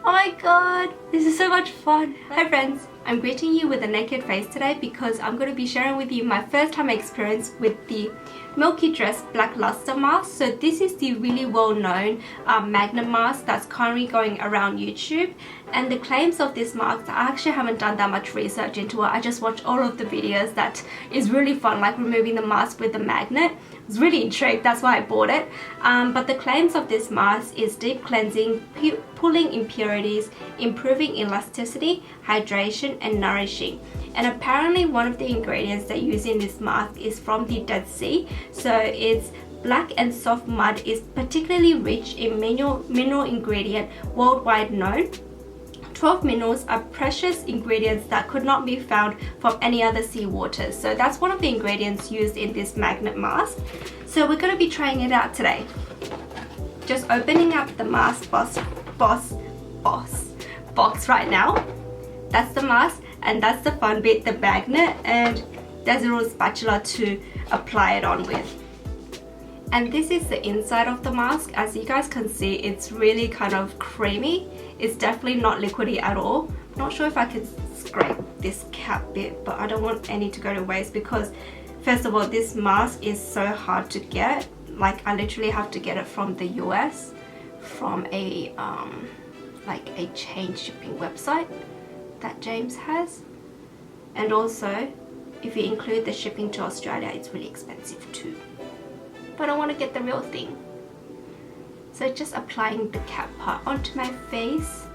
Oh my god, this is so much fun. Hi friends, I'm greeting you with a naked face today because I'm going to be sharing with you my first time experience with the Milky Dress Black Luster mask. So this is the really well known magnet mask that's currently going around YouTube, and the claims of this mask, I actually haven't done that much research into it. I just watched all of the videos. That is really fun, like removing the mask with the magnet. I was really intrigued, that's why I bought it. But the claims of this mask is deep cleansing, pulling impurities, improving elasticity, hydration and nourishing. And apparently one of the ingredients they use in this mask is from the Dead Sea. So it's black and soft mud, is particularly rich in mineral ingredient worldwide known. 12 minerals are precious ingredients that could not be found from any other sea waters. So that's one of the ingredients used in this magnet mask. So we're going to be trying it out today. Just opening up the mask box right now. That's the mask, and that's the fun bit, the magnet, and there's a little spatula to apply it on with. And this is the inside of the mask. As you guys can see, it's really kind of creamy. It's definitely not liquidy at all. I'm not sure if I can scrape this cap bit, but I don't want any to go to waste because first of all, this mask is so hard to get. Like I literally have to get it from the US, from a like a chain shipping website that James has. And also, if you include the shipping to Australia, it's really expensive too. But I want to get the real thing. So just applying the cap part onto my face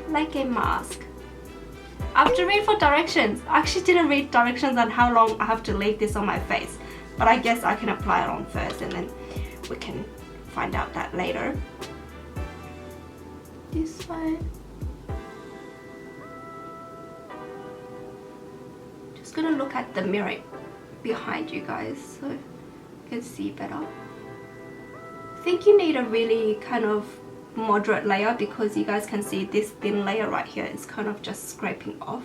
like a mask. I have to read for directions. I actually didn't read directions on how long I have to leave this on my face, but I guess I can apply it on first and then we can find out that later. This way. Just gonna look at the mirror behind you guys so you can see better. I think you need a really kind of moderate layer because you guys can see this thin layer right here is kind of just scraping off.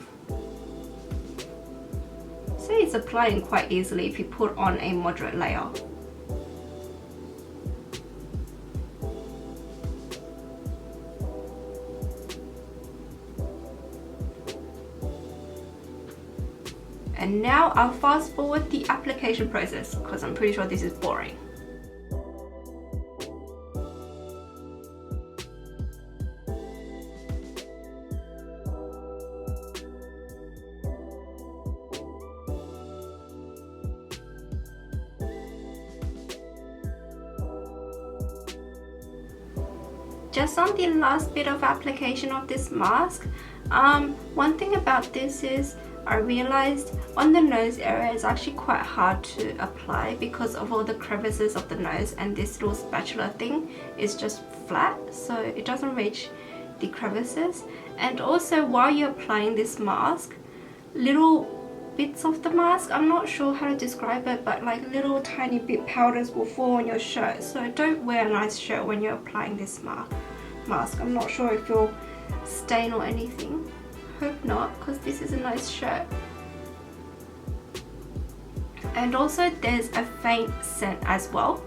So it's applying quite easily if you put on a moderate layer. And now I'll fast forward the application process because I'm pretty sure this is boring. Just on the last bit of application of this mask, one thing about this is I realized on the nose area is actually quite hard to apply because of all the crevices of the nose, and this little spatula thing is just flat so it doesn't reach the crevices. And also while you're applying this mask, little bits of the mask, I'm not sure how to describe it, but like little tiny bit powders will fall on your shirt. So don't wear a nice shirt when you're applying this mask. I'm not sure if you'll stain or anything. Hope not, because this is a nice shirt. And also there's a faint scent as well.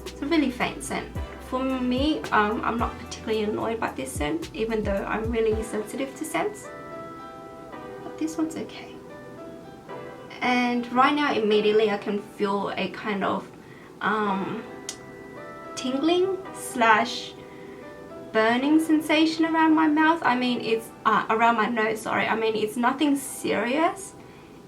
It's a really faint scent. For me, I'm not particularly annoyed by this scent, even though I'm really sensitive to scents. But this one's okay. And right now immediately I can feel a kind of tingling slash burning sensation around my mouth. I mean it's around my nose, sorry. I mean it's nothing serious.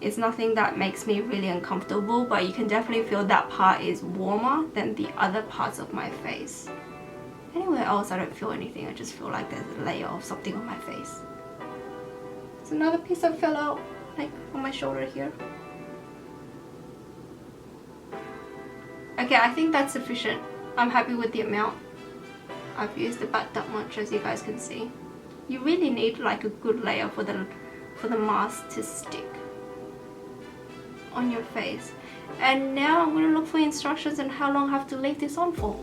It's nothing that makes me really uncomfortable, but you can definitely feel that part is warmer than the other parts of my face. Anywhere else I don't feel anything. I just feel like there's a layer of something on my face. There's another piece that fell out like on my shoulder here. Okay, I think that's sufficient. I'm happy with the amount. I've used about that much, as you guys can see. You really need like a good layer for the mask to stick on your face. And now I'm going to look for instructions on how long I have to leave this on for.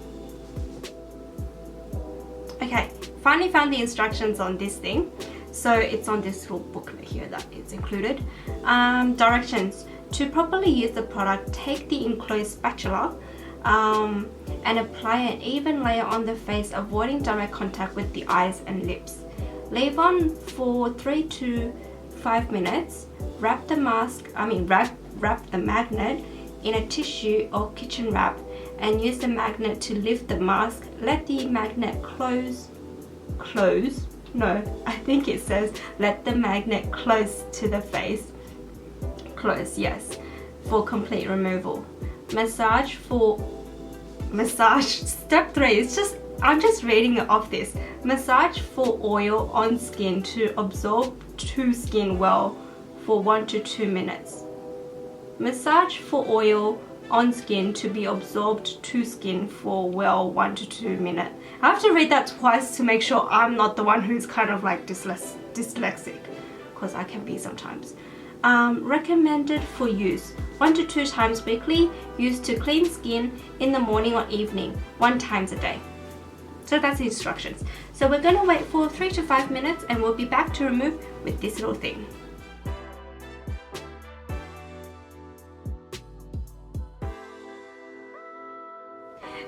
Okay, finally found the instructions on this thing. So it's on this little booklet here that is included. Directions. To properly use the product, take the enclosed spatula and apply an even layer on the face, avoiding direct contact with the eyes and lips. Leave on for 3 to 5 minutes. Wrap the magnet in a tissue or kitchen wrap and use the magnet to lift the mask. Let the magnet close. No, I think it says let the magnet close to the face. Close, yes, for complete removal. Massage. Step 3 is I'm just reading it off this. Massage for oil on skin to absorb to skin well for 1 to 2 minutes. Massage for oil on skin to be absorbed to skin for 1 to 2 minutes. I have to read that twice to make sure I'm not the one who's kind of like dyslexic, because I can be sometimes. Recommended for use 1 to 2 times weekly. Used to clean skin in the morning or evening, 1 time a day. So that's the instructions. So we're going to wait for 3 to 5 minutes and we'll be back to remove with this little thing.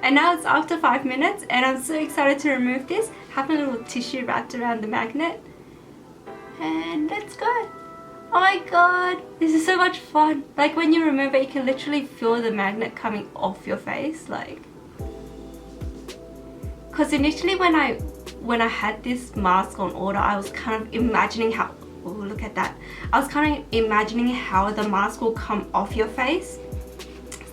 And now it's after 5 minutes and I'm so excited to remove this. Have a little tissue wrapped around the magnet. And let's go. Oh my god, this is so much fun. Like when you remove it, you can literally feel the magnet coming off your face. Like, because initially when I had this mask on order, I was kind of imagining how, oh look at that. I was kind of imagining how the mask will come off your face.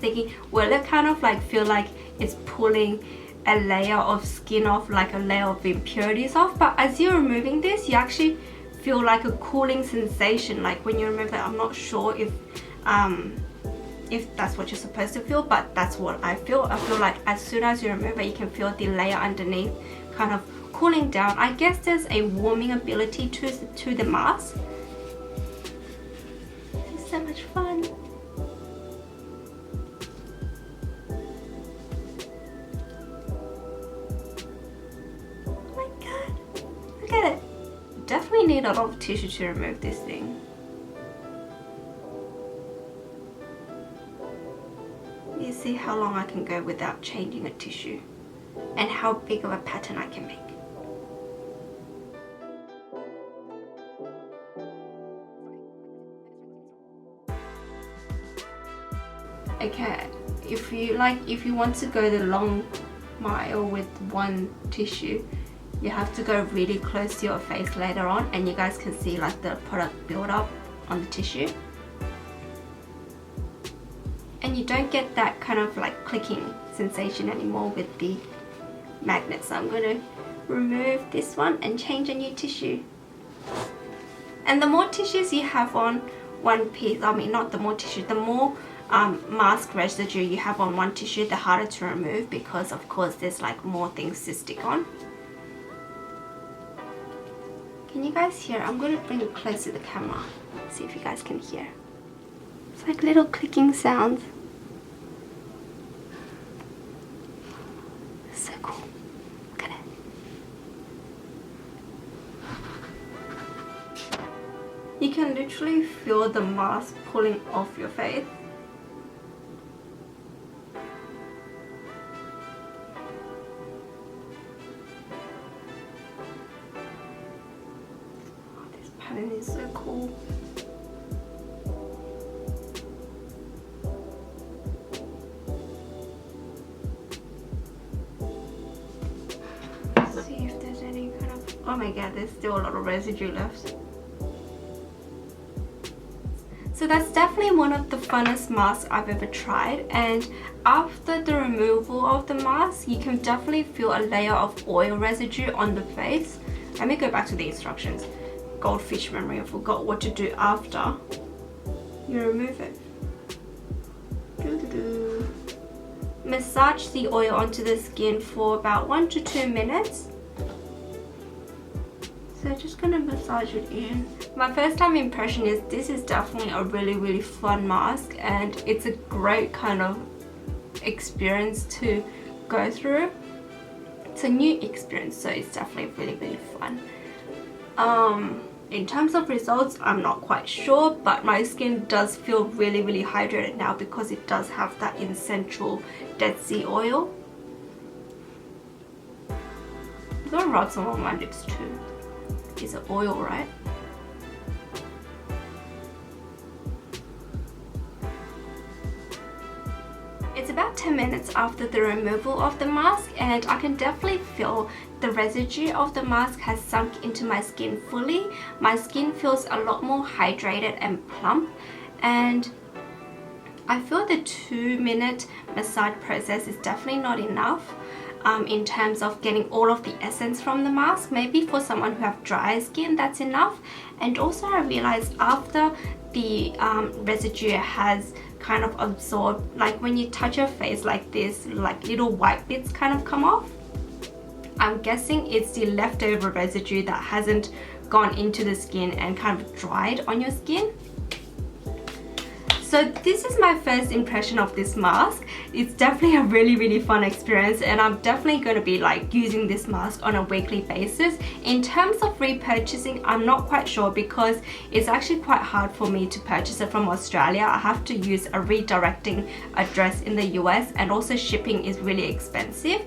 Thinking, will it kind of like feel like it's pulling a layer of skin off, like a layer of impurities off? But as you're removing this, you actually feel like a cooling sensation. Like when you remove it, I'm not sure if that's what you're supposed to feel, but that's what I feel. I feel like as soon as you remove it, you can feel the layer underneath kind of cooling down. I guess there's a warming ability to the mask. This is so much fun. Definitely need a lot of tissue to remove this thing. You see how long I can go without changing a tissue and how big of a pattern I can make. Okay, if you want to go the long mile with one tissue, you have to go really close to your face later on, and you guys can see like the product build up on the tissue, and you don't get that kind of like clicking sensation anymore with the magnet. So I'm going to remove this one and change a new tissue. And the more tissues you have on one piece, I mean not the more tissue, the more mask residue you have on one tissue, the harder to remove, because of course there's like more things to stick on. Can you guys hear? I'm going to bring it close to the camera, see if you guys can hear. It's like little clicking sounds. So cool. Look at it. You can literally feel the mask pulling off your face. And it's so cool. Let's see if there's any kind of, oh my god, there's still a lot of residue left. So that's definitely one of the funnest masks I've ever tried, and after the removal of the mask, you can definitely feel a layer of oil residue on the face. Let me go back to the instructions. Goldfish memory, I forgot what to do after you remove it. Massage the oil onto the skin for about 1 to 2 minutes. So just gonna massage it in. My first time impression is this is definitely a really fun mask, and it's a great kind of experience to go through. It's a new experience, so it's definitely really fun. In terms of results, I'm not quite sure, but my skin does feel really hydrated now because it does have that essential Dead Sea oil. I'm gonna rub some on my lips too. is it oil, right? It's about 10 minutes after the removal of the mask, and I can definitely feel the residue of the mask has sunk into my skin fully. My skin feels a lot more hydrated and plump, and I feel the 2-minute massage process is definitely not enough in terms of getting all of the essence from the mask. Maybe for someone who have dry skin, that's enough. And also I realized after the residue has kind of absorbed, like when you touch your face like this, like little white bits kind of come off. I'm guessing it's the leftover residue that hasn't gone into the skin and kind of dried on your skin. So this is my first impression of this mask. It's definitely a really fun experience, and I'm definitely going to be like using this mask on a weekly basis. In terms of repurchasing, I'm not quite sure because it's actually quite hard for me to purchase it from Australia. I have to use a redirecting address in the US, and also shipping is really expensive.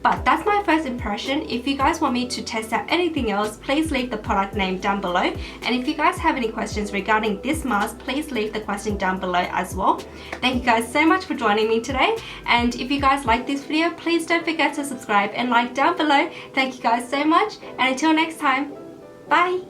But that's my first impression. If you guys want me to test out anything else, please leave the product name down below. And if you guys have any questions regarding this mask, please leave the question down below as well. Thank you guys so much for joining me today. And if you guys like this video, please don't forget to subscribe and like down below. Thank you guys so much. And until next time, bye.